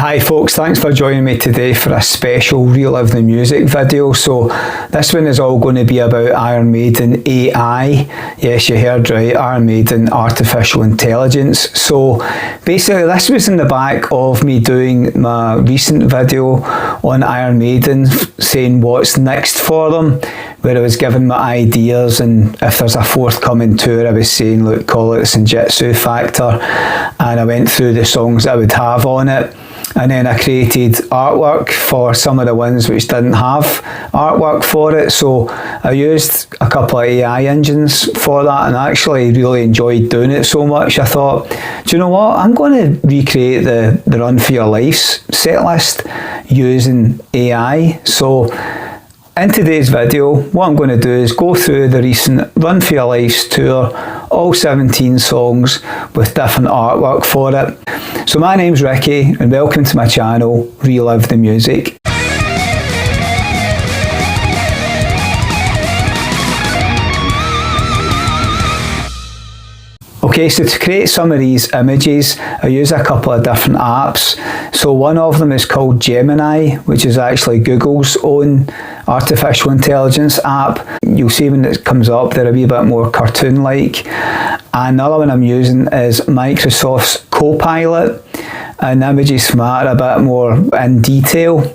Hi folks, thanks for joining me today for a special Relive the Music video. So this one is all going to be about Iron Maiden AI. Yes, you heard right, Iron Maiden Artificial Intelligence. So basically this was in the back of me doing my recent video on Iron Maiden, saying what's next for them, where I was giving my ideas, and if there's a forthcoming tour I was saying, look, call it the Senjutsu factor, and I went through the songs that I would have on it. And then I created artwork for some of the ones which didn't have artwork for it. So I used a couple of AI engines for that, and I actually really enjoyed doing it so much. I thought, do you know what? I'm going to recreate the Run for Your Life's set list using AI. So in today's video, what I'm going to do is go through the recent Run for Your Life's tour, all 17 songs with different artwork for it. So my name's Ricky and welcome to my channel, Relive the Music. Okay, so to create some of these images, I use a couple of different apps. So one of them is called Gemini, which is actually Google's own artificial intelligence app. You'll see when it comes up, they're a wee bit more cartoon-like. And another one I'm using is Microsoft's Copilot, and the images from that are a bit more in detail.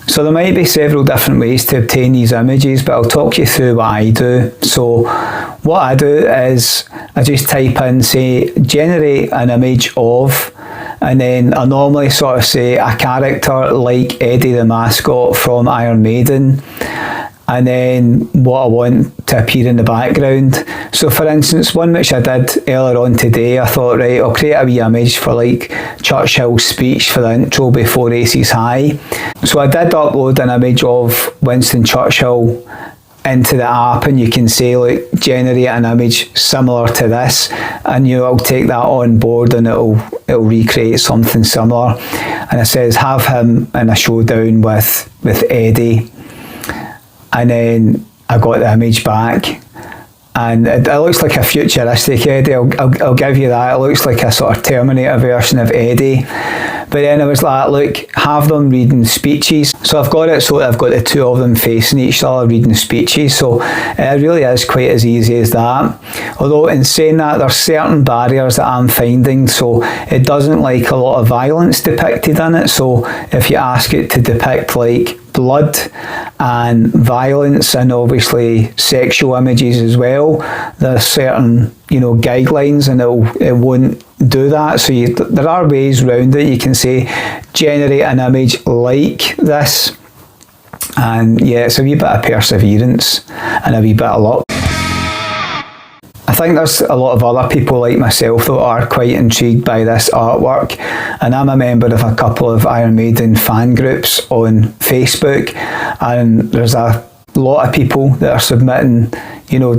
So there might be several different ways to obtain these images, but I'll talk you through what I do. So what I do is I just type in, say, generate an image of, and then I normally sort of say a character like Eddie the mascot from Iron Maiden, and then what I want to appear in the background. So for instance, one which I did earlier on today, I thought, right, I'll create a wee image for like Churchill's speech for the intro before Aces High. So I did upload an image of Winston Churchill into the app, and you can say, like, generate an image similar to this, and I'll take that on board and it'll recreate something similar. And it says have him in a showdown with Eddie, and then I got the image back, and it looks like a futuristic Eddie. I'll give you that. It looks like a sort of Terminator version of Eddie. But then I was like, look, have them reading speeches. So I've got it so that I've got the two of them facing each other reading speeches. So it really is quite as easy as that. Although in saying that, there's certain barriers that I'm finding. So it doesn't like a lot of violence depicted in it. So if you ask it to depict like blood and violence and obviously sexual images as well, there's certain guidelines, and it won't do that. So there are ways around it. You can say generate an image like this, and yeah, it's a wee bit of perseverance and a wee bit of luck. I think there's a lot of other people like myself that are quite intrigued by this artwork, and I'm a member of a couple of Iron Maiden fan groups on Facebook, and there's a lot of people that are submitting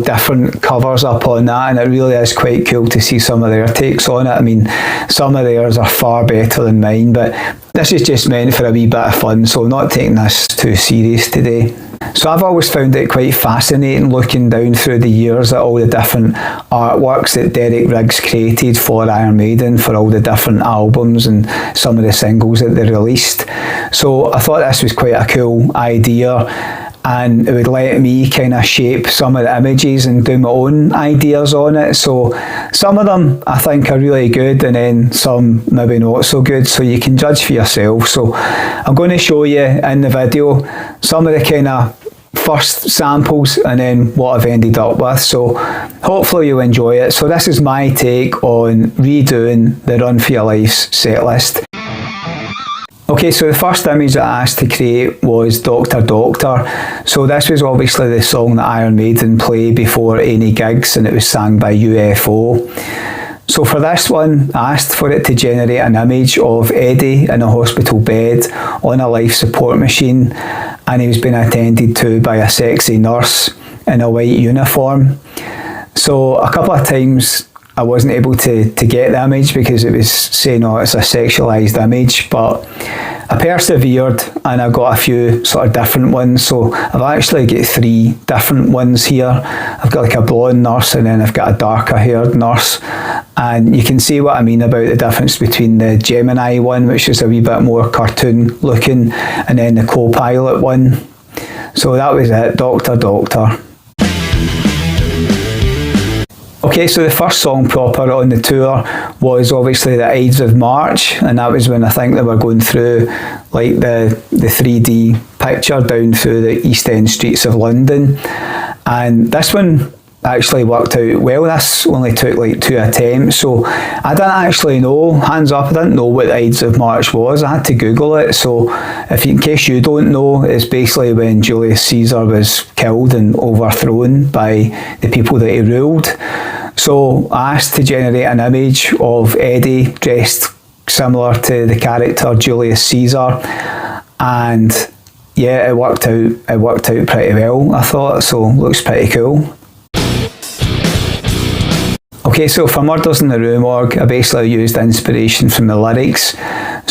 different covers up on that, and it really is quite cool to see some of their takes on it. I mean, some of theirs are far better than mine, but this is just meant for a wee bit of fun, so I'm not taking this too serious today. So I've always found it quite fascinating looking down through the years at all the different artworks that Derek Riggs created for Iron Maiden, for all the different albums and some of the singles that they released. So I thought this was quite a cool idea, and it would let me kind of shape some of the images and do my own ideas on it. So some of them I think are really good, and then some maybe not so good, so you can judge for yourself. So I'm going to show you in the video some of the kind of first samples and then what I've ended up with, so hopefully you'll enjoy it. So this is my take on redoing the Run for Your Life's set list. Okay, so the first image that I asked to create was Doctor Doctor. So this was obviously the song that Iron Maiden play before any gigs, and it was sang by UFO. So for this one, I asked for it to generate an image of Eddie in a hospital bed on a life support machine, and he was being attended to by a sexy nurse in a white uniform. So a couple of times I wasn't able to get the image because it was saying, oh, it's a sexualised image, but I persevered and I got a few sort of different ones. So I've actually got 3 different ones here. I've got like a blonde nurse, and then I've got a darker haired nurse, and you can see what I mean about the difference between the Gemini one, which is a wee bit more cartoon looking, and then the co-pilot one. So that was it, Doctor Doctor. Okay, so the first song proper on the tour was obviously the Ides of March, and that was when I think they were going through like the 3D picture down through the East End streets of London. And this one actually worked out well. This only took like 2 attempts, so I didn't actually know, hands up, I didn't know what the Ides of March was. I had to Google it. So in case you don't know, it's basically when Julius Caesar was killed and overthrown by the people that he ruled. So I asked to generate an image of Eddie dressed similar to the character Julius Caesar, and yeah, it worked out pretty well, I thought. So looks pretty cool. Okay, so for Murders in the Rue Morgue, I basically used inspiration from the lyrics.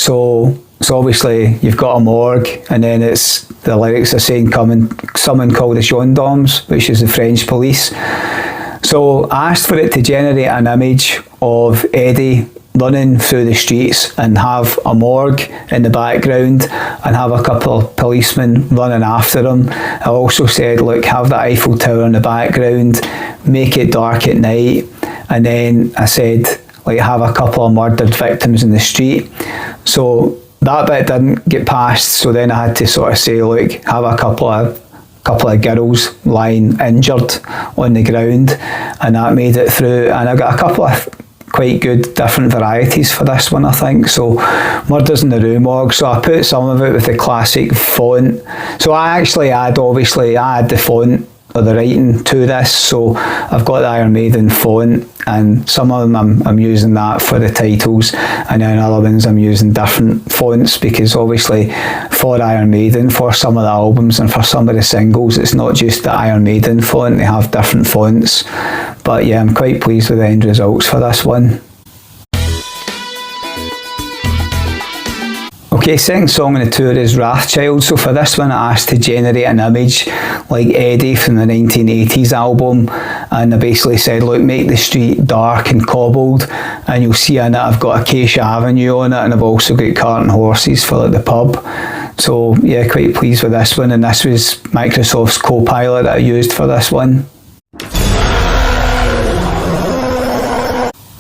So obviously you've got a morgue, and then it's the lyrics are saying someone called the gendarmes, which is the French police. So I asked for it to generate an image of Eddie running through the streets and have a morgue in the background and have a couple of policemen running after him. I also said, look, have the Eiffel Tower in the background, make it dark at night, and then I said, like, have a couple of murdered victims in the street. So that bit didn't get passed, so then I had to sort of say, look, have a couple of girls lying injured on the ground, and that made it through. And I got a couple of quite good different varieties for this one, I think. So Murders in the Rue Morgue, so I put some of it with the classic font. So I actually add the font or the writing to this. So I've got the Iron Maiden font, and some of them I'm using that for the titles, and then other ones I'm using different fonts, because obviously for Iron Maiden, for some of the albums and for some of the singles, it's not just the Iron Maiden font, they have different fonts. But yeah, I'm quite pleased with the end results for this one. Okay, second song on the tour is Wrathchild. So for this one I asked to generate an image like Eddie from the 1980s album, and I basically said, look, make the street dark and cobbled, and you'll see in it I've got Acacia Avenue on it, and I've also got cart and horses for like the pub. So yeah, quite pleased with this one, and this was Microsoft's Copilot that I used for this one.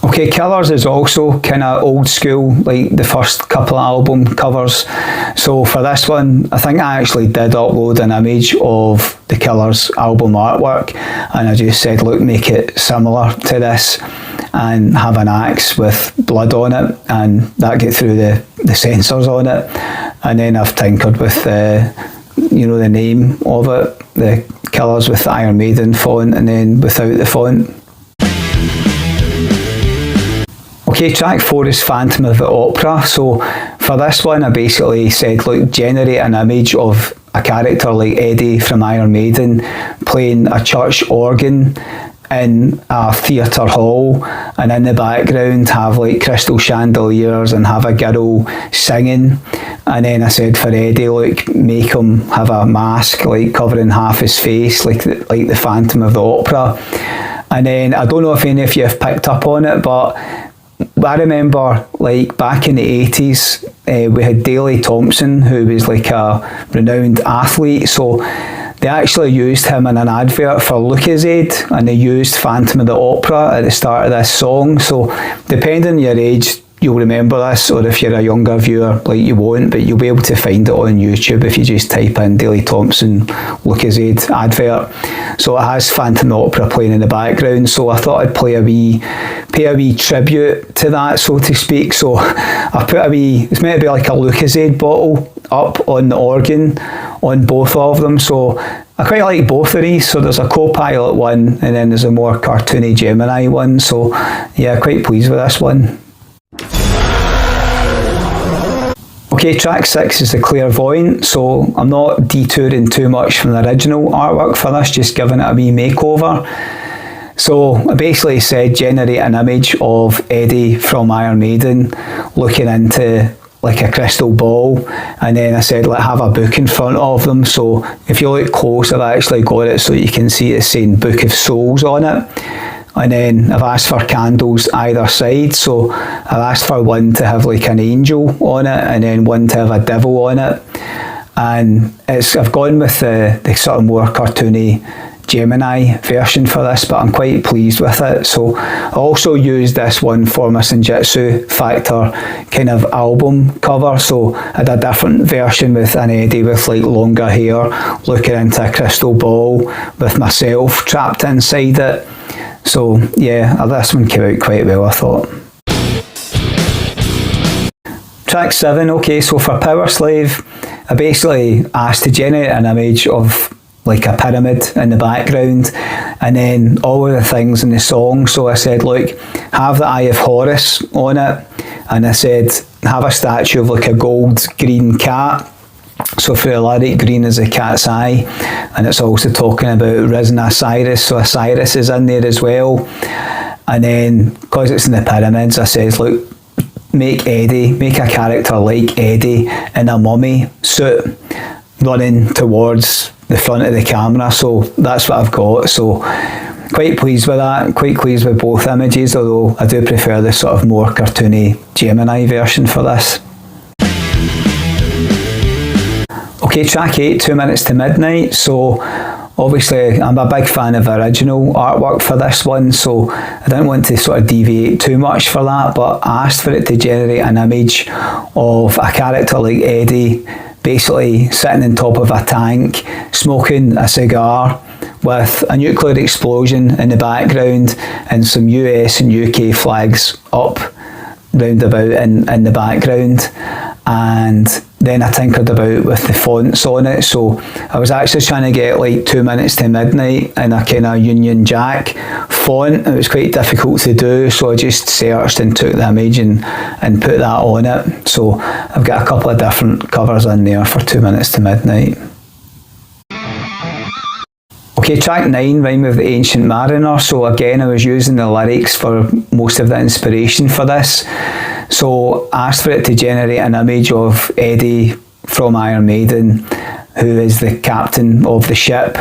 Okay, Killers is also kind of old school, like the first couple of album covers. So for this one, I think I actually did upload an image of the Killers album artwork, and I just said, look, make it similar to this and have an axe with blood on it, and that get through the sensors on it. And then I've tinkered with the name of it, the Killers with the Iron Maiden font, and then without the font. Okay, track 4 is Phantom of the Opera. So for this one I basically said, look, generate an image of a character like Eddie from Iron Maiden playing a church organ in a theatre hall, and in the background have like crystal chandeliers and have a girl singing. And then I said for Eddie, look, make him have a mask like covering half his face, like the Phantom of the Opera. And then I don't know if any of you have picked up on it, but I remember like back in the 80s we had Daley Thompson, who was like a renowned athlete, so they actually used him in an advert for Lucozade, and they used Phantom of the Opera at the start of this song. So depending on your age, you'll remember this, or if you're a younger viewer, like, you won't, but you'll be able to find it on YouTube if you just type in Daley Thompson Lucozade advert. So it has Phantom of the Opera playing in the background, so I thought I'd pay a wee tribute to that, so to speak. So I put it's meant to be like a Lucozade bottle up on the organ on both of them. So I quite like both of these. So there's a Copilot one, and then there's a more cartoony Gemini one. So yeah, quite pleased with this one. Okay, track 6 is The Clairvoyant, so I'm not detouring too much from the original artwork for this, just giving it a wee makeover. So I basically said generate an image of Eddie from Iron Maiden looking into like a crystal ball, and then I said like have a book in front of them. So if you look close, I've actually got it so you can see it's saying Book of Souls on it. And then I've asked for candles either side, so I've asked for one to have like an angel on it and then one to have a devil on it. And I've gone with the sort of more cartoony Gemini version for this, but I'm quite pleased with it. So I also used this one for my Senjutsu Factor kind of album cover. So I had a different version with an Eddie with like longer hair looking into a crystal ball with myself trapped inside it. So yeah, this one came out quite well, I thought. Track 7, okay, so for Power Slave, I basically asked to generate an image of like a pyramid in the background and then all of the things in the song. So I said, look, have the Eye of Horus on it, and I said have a statue of like a gold green cat. So for the lyric, green is a cat's eye, and it's also talking about risen Osiris, so Osiris is in there as well. And then because it's in the pyramids, I said, look, make a character like Eddie in a mummy suit running towards the front of the camera. So that's what I've got. So quite pleased with that, quite pleased with both images, although I do prefer the sort of more cartoony Gemini version for this. Okay, track 8, 2 Minutes to Midnight. So obviously I'm a big fan of original artwork for this one, so I didn't want to sort of deviate too much for that, but I asked for it to generate an image of a character like Eddie basically sitting on top of a tank, smoking a cigar with a nuclear explosion in the background and some US and UK flags up round about in the background. And then I tinkered about with the fonts on it, so I was actually trying to get like 2 Minutes to Midnight in a kind of Union Jack font. It was quite difficult to do, so I just searched and took the image and put that on it. So I've got a couple of different covers in there for 2 Minutes to Midnight. Okay, track 9, Rhyme of the Ancient Mariner. So again, I was using the lyrics for most of the inspiration for this. So I asked for it to generate an image of Eddie from Iron Maiden, who is the captain of the ship.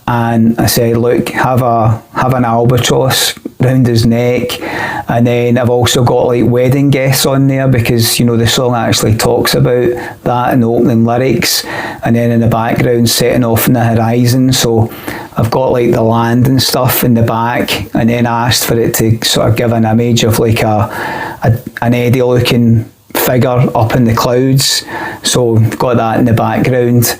And I said, look, have an albatross round his neck, and then I've also got like wedding guests on there because, you know, the song actually talks about that in the opening lyrics, and then in the background setting off in the horizon. So I've got like the land and stuff in the back, and then I asked for it to sort of give an image of like an Eddie looking figure up in the clouds. So got that in the background.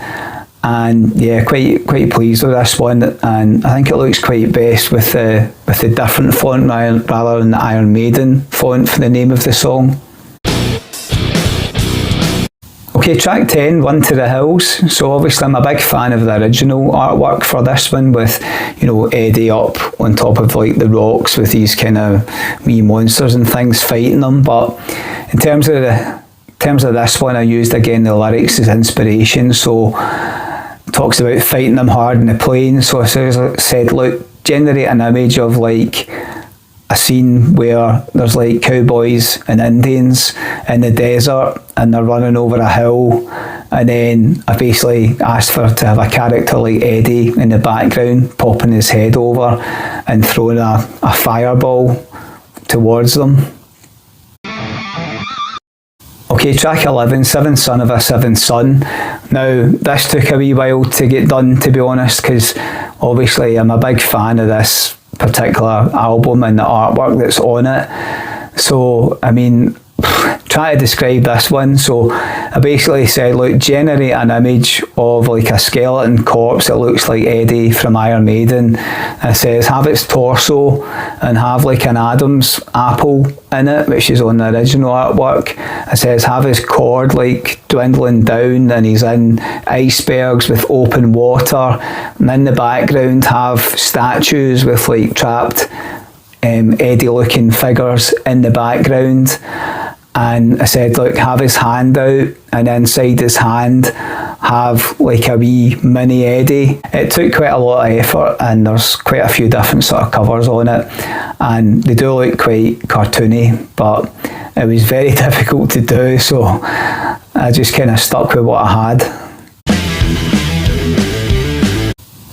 And yeah, quite pleased with this one, and I think it looks quite best with the different font rather than the Iron Maiden font for the name of the song. Okay, track 10, Run to the Hills. So obviously I'm a big fan of the original artwork for this one, with, you know, Eddie up on top of like the rocks with these kind of wee monsters and things fighting them. But in terms of this one, I used again the lyrics as inspiration. So talks about fighting them hard in the plain. So I said, look, generate an image of like a scene where there's like cowboys and Indians in the desert and they're running over a hill, and then I basically asked for it to have a character like Eddie in the background popping his head over and throwing a fireball towards them. Okay, track 11, Seventh Son of a Seventh Son. Now, this took a wee while to get done, to be honest, because obviously I'm a big fan of this particular album and the artwork that's on it. So, I mean, try to describe this one. So I basically said, look, generate an image of like a skeleton corpse that looks like Eddie from Iron Maiden. It says have its torso and have like an Adam's apple in it, which is on the original artwork. It says have his cord like dwindling down and he's in icebergs with open water, and in the background have statues with like trapped Eddie looking figures in the background. and I said, look, have his hand out, and inside his hand have like a wee mini Eddie. It took quite a lot of effort, and there's quite a few different sort of covers on it, and they do look quite cartoony, but it was very difficult to do, so I just kind of stuck with what I had.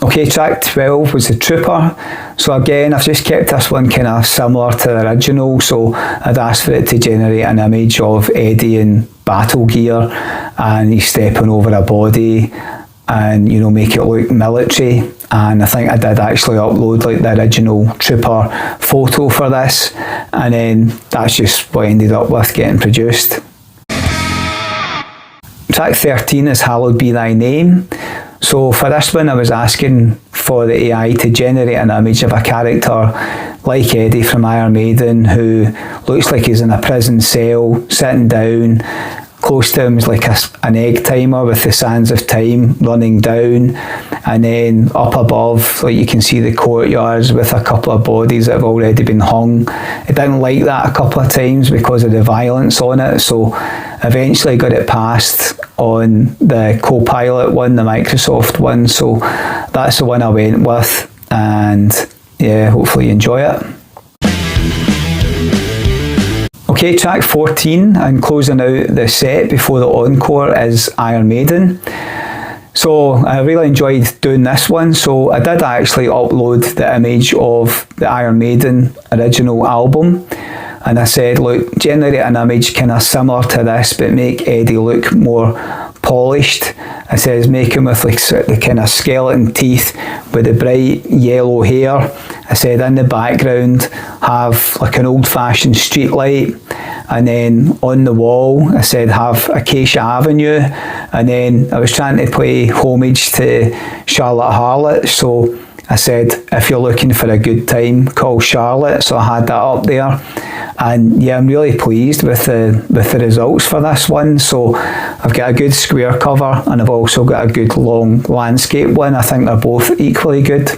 Okay, track 12 was the Trooper. So again, I've just kept this one kind of similar to the original. So I'd asked for it to generate an image of Eddie in battle gear, and he's stepping over a body, and you know, make it look military. And I think I did actually upload like the original Trooper photo for this, and then that's just what I ended up with getting produced. Track 13 is Hallowed Be Thy Name. So for this one, I was asking for the AI to generate an image of a character like Eddie from Iron Maiden, who looks like he's in a prison cell, sitting down. Close to him is like an egg timer with the sands of time running down, and then up above, like you can see the courtyards with a couple of bodies that have already been hung. I didn't like that a couple of times because of the violence on it, so eventually got it passed on the Copilot one, the Microsoft one, so that's the one I went with, and yeah, hopefully you enjoy it. Okay, track 14, and closing out the set before the encore, is Iron Maiden. So I really enjoyed doing this one, so I did actually upload the image of the Iron Maiden original album, and I said, look, generate an image kind of similar to this, but make Eddie look more polished. I says make him with like the kind of skeleton teeth with the bright yellow hair. I said in the background have like an old-fashioned street light, and then on the wall I said have Acacia Avenue, and then I was trying to play homage to Charlotte Harlot, so I said if you're looking for a good time, call Charlotte, so I had that up there. And yeah, I'm really pleased with the results for this one. So I've got a good square cover, and I've also got a good long landscape one. I think they're both equally good.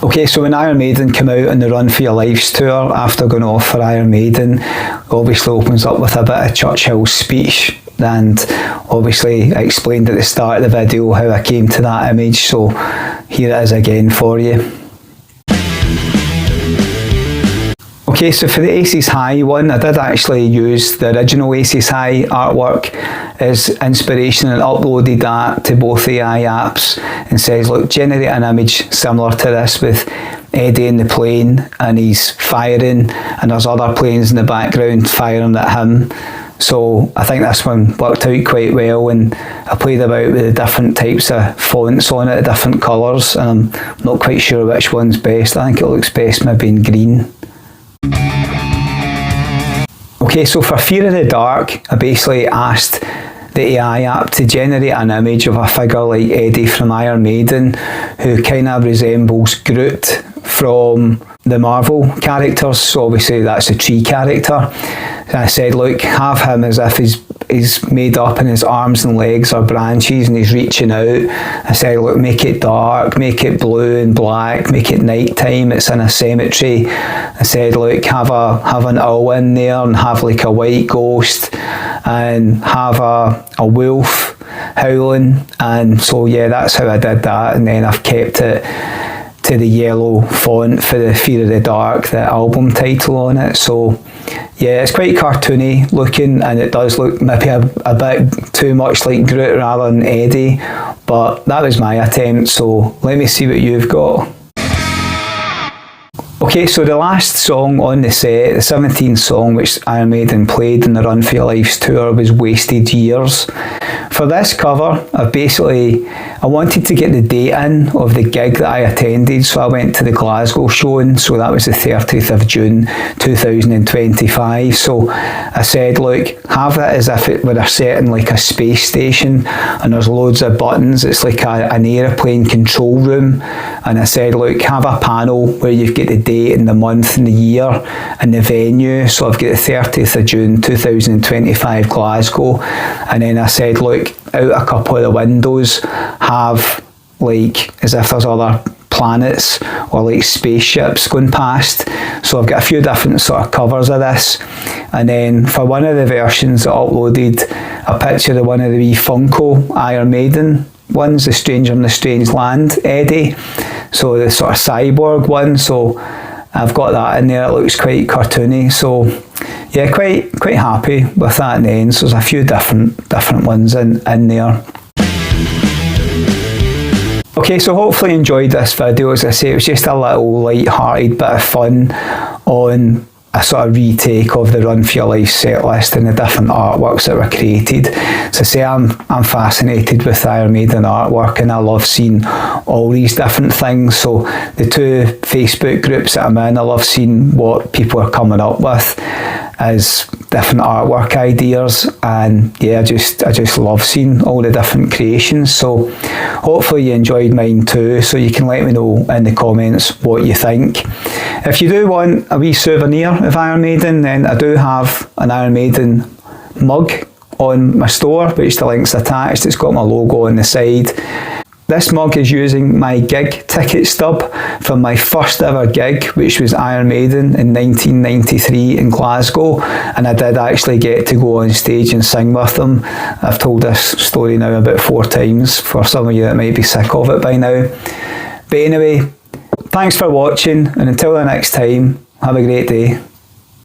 Okay, so when Iron Maiden came out on the Run for Your Lives tour, after going off for Iron Maiden, obviously opens up with a bit of Churchill's speech, and obviously I explained at the start of the video how I came to that image, so here it is again for you. Okay, so for the Aces High one, I did actually use the original Aces High artwork as inspiration and uploaded that to both AI apps, and says, look, generate an image similar to this with Eddie in the plane and he's firing, and there's other planes in the background firing at him. So I think this one worked out quite well, and I played about with the different types of fonts on it, different colours, and I'm not quite sure which one's best. I think it looks best maybe in green. Okay, so for Fear of the Dark, I basically asked the AI app to generate an image of a figure like Eddie from Iron Maiden, who kind of resembles Groot from the Marvel characters, so obviously that's a tree character. And I said, look, have him as if he's made up and his arms and legs are branches and he's reaching out. I said, look, make it dark, make it blue and black, make it night time, it's in a cemetery. I said, look, have an owl in there, and have like a white ghost, and have a wolf howling. And so yeah, that's how I did that, and then I've kept it to the yellow font for the Fear of the Dark, the album title on it. So yeah, it's quite cartoony looking, and it does look maybe a bit too much like Groot rather than Eddie, but that was my attempt, so let me see what you've got. Okay, so the last song on the set, the 17th song which Iron Maiden played in the Run for Your Lives tour, was Wasted Years. For this cover, I wanted to get the date in of the gig that I attended, so I went to the Glasgow showing, so that was the 30th of June 2025. So I said, look, have it as if it were a set in like a space station, and there's loads of buttons, it's like an aeroplane control room. And I said, look, have a panel where you've got the date and the month and the year and the venue. So I've got the 30th of June 2025 Glasgow, and then I said, look, out a couple of the windows have like as if there's other planets or like spaceships going past. So I've got a few different sort of covers of this. And then for one of the versions, I uploaded a picture of one of the wee Funko Iron Maiden ones, the Stranger in the Strange Land Eddie. So the sort of cyborg one. So I've got that in there. It looks quite cartoony. So yeah, quite happy with that in the end. So there's a few different ones in there. Okay, so hopefully you enjoyed this video. As I say, it was just a little light-hearted bit of fun on a sort of retake of the Run for Your Life set list and the different artworks that were created. As I say, I'm fascinated with Iron Maiden artwork, and I love seeing all these different things. So the two Facebook groups that I'm in, I love seeing what people are coming up with as different artwork ideas, and yeah, I just love seeing all the different creations. So hopefully you enjoyed mine too, so you can let me know in the comments what you think. If you do want a wee souvenir of Iron Maiden, then I do have an Iron Maiden mug on my store, which the link's attached. It's got my logo on the side. This mug is using my gig ticket stub from my first ever gig, which was Iron Maiden in 1993 in Glasgow, and I did actually get to go on stage and sing with them. I've told this story now about 4 times for some of you that might be sick of it by now. But anyway, thanks for watching, and until the next time, have a great day.